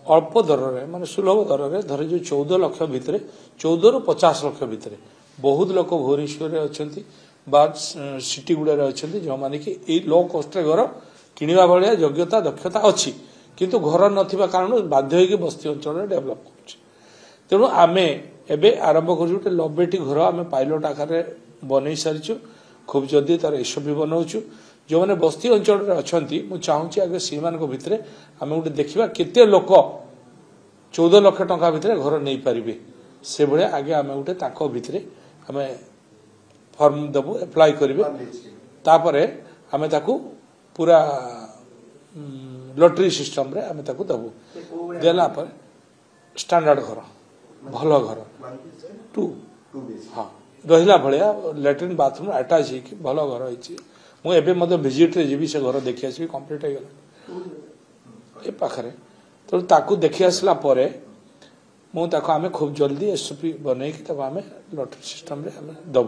अल्प दर माने सुलभ दर धर जो 14 लाख भितर 14 रु 50 लाख भितर बहुत लोक भुवनेश्वर अच्छा सिटी गुड़ा अच्छा जो मैंने कि लो कस्ट घर किणवा भाया योग्यता दक्षता अच्छी किंतु घर नथिबा कारण बाध्य होगी बस्ती अंचल डेभलप कर तेणु आम एबे आरंभ कर 90टी घर आम पाइलट आकार बनई सारी खूब जल्दी तार एसओपी बनाऊँ जो मैंने बस्ती अंचल अच्छा मुझे चाहूँगी आगे सी मान भितर आम गोटे देखा केते लोक 14 लाख टंका भितर घर नहीं पारे से भाया आगे आम गोटे भितर आम फर्म देवु एप्लाय करेंगे तापर आम पूरा लॉटरी सिस्टम रे आम देवु देला पर स्टैंडर्ड घर भल घर 2 हाँ रहा भाया लैट्रिन बाथरूम आटाच हो भल घर होती मुझे विजिट जी से घर देखी आसि कंप्लीट हो गला ए पाखरे तो ताकू देखी आसला परे आम खूब जल्दी एसओपी बनई आम लॉटरी सिस्टम रे आम देवु।